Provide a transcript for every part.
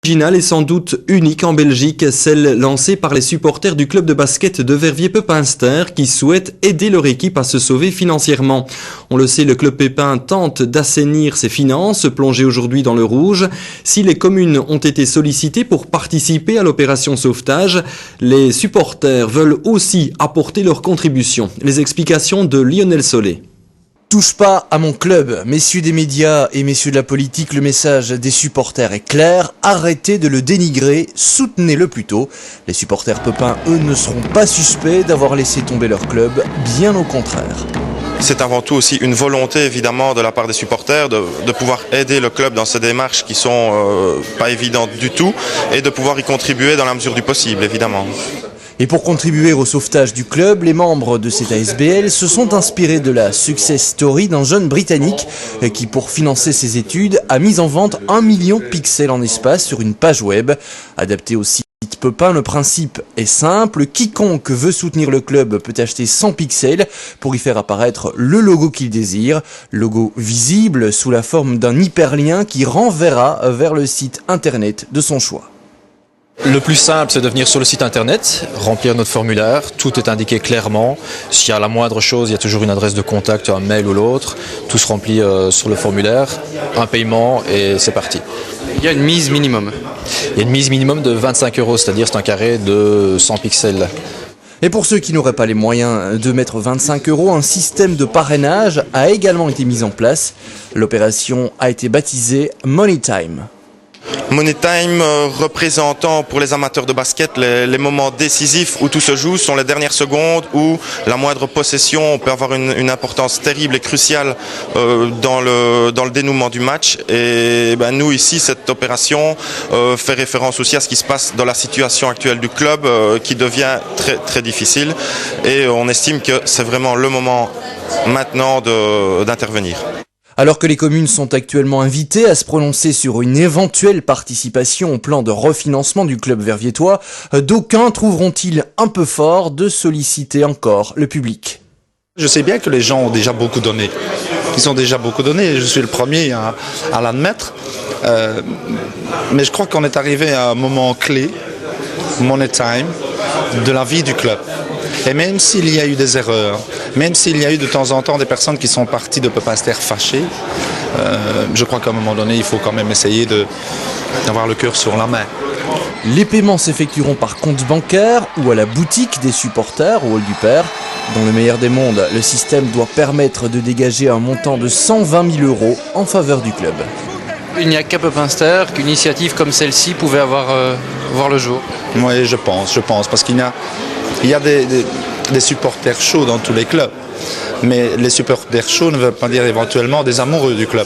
Originale et sans doute unique en Belgique, celle lancée par les supporters du club de basket de Verviers-Pepinster qui souhaitent aider leur équipe à se sauver financièrement. On le sait, le club Pépin tente d'assainir ses finances, plongé aujourd'hui dans le rouge. Si les communes ont été sollicitées pour participer à l'opération sauvetage, les supporters veulent aussi apporter leur contribution. Les explications de Lionel Solé. Touche pas à mon club, messieurs des médias et messieurs de la politique, le message des supporters est clair, arrêtez de le dénigrer, soutenez-le plutôt. Les supporters Pepin, eux, ne seront pas suspects d'avoir laissé tomber leur club, bien au contraire. C'est avant tout aussi une volonté évidemment de la part des supporters de pouvoir aider le club dans ces démarches qui sont pas évidentes du tout et de pouvoir y contribuer dans la mesure du possible évidemment. Et pour contribuer au sauvetage du club, les membres de cette ASBL se sont inspirés de la success story d'un jeune Britannique qui, pour financer ses études, a mis en vente 1 million de pixels en espace sur une page web. Adapté au site Pepin, le principe est simple. Quiconque veut soutenir le club peut acheter 100 pixels pour y faire apparaître le logo qu'il désire. Logo visible sous la forme d'un hyperlien qui renverra vers le site internet de son choix. Le plus simple, c'est de venir sur le site internet, remplir notre formulaire, tout est indiqué clairement. S'il y a la moindre chose, il y a toujours une adresse de contact, un mail ou l'autre. Tout se remplit sur le formulaire, un paiement et c'est parti. Il y a une mise minimum. Il y a une mise minimum de 25 €, c'est-à-dire c'est un carré de 100 pixels. Et pour ceux qui n'auraient pas les moyens de mettre 25 €, un système de parrainage a également été mis en place. L'opération a été baptisée Money Time. Money Time représentant pour les amateurs de basket les moments décisifs où tout se joue sont les dernières secondes où la moindre possession peut avoir une importance terrible et cruciale dans le dénouement du match. Et nous ici, cette opération fait référence aussi à ce qui se passe dans la situation actuelle du club qui devient très, très difficile et on estime que c'est vraiment le moment maintenant d'intervenir. Alors que les communes sont actuellement invitées à se prononcer sur une éventuelle participation au plan de refinancement du club verviétois, d'aucuns trouveront-ils un peu fort de solliciter encore le public. Je sais bien que les gens ont déjà beaucoup donné. Ils ont déjà beaucoup donné, je suis le premier à l'admettre. Mais je crois qu'on est arrivé à un moment clé, Money Time, de la vie du club. Et même s'il y a eu des erreurs, même s'il y a eu de temps en temps des personnes qui sont parties de Pepinster fâchées, je crois qu'à un moment donné, il faut quand même essayer d'avoir le cœur sur la main. Les paiements s'effectueront par compte bancaire ou à la boutique des supporters au Hall du Père. Dans le meilleur des mondes, le système doit permettre de dégager un montant de 120 000 € en faveur du club. Il n'y a qu'à Pepinster qu'une initiative comme celle-ci pouvait voir le jour. Oui, je pense, parce qu'il y a des supporters chauds dans tous les clubs. Mais les supporters chauds ne veulent pas dire éventuellement des amoureux du club.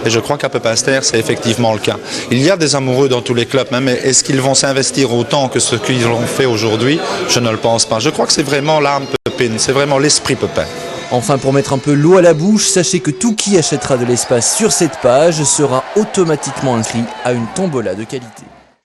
Et je crois qu'à Pepinster, c'est effectivement le cas. Il y a des amoureux dans tous les clubs, mais est-ce qu'ils vont s'investir autant que ce qu'ils ont fait aujourd'hui? Je ne le pense pas. Je crois que c'est vraiment l'âme Pepin, c'est vraiment l'esprit Pepin. Enfin, pour mettre un peu l'eau à la bouche, sachez que tout qui achètera de l'espace sur cette page sera automatiquement inscrit à une tombola de qualité.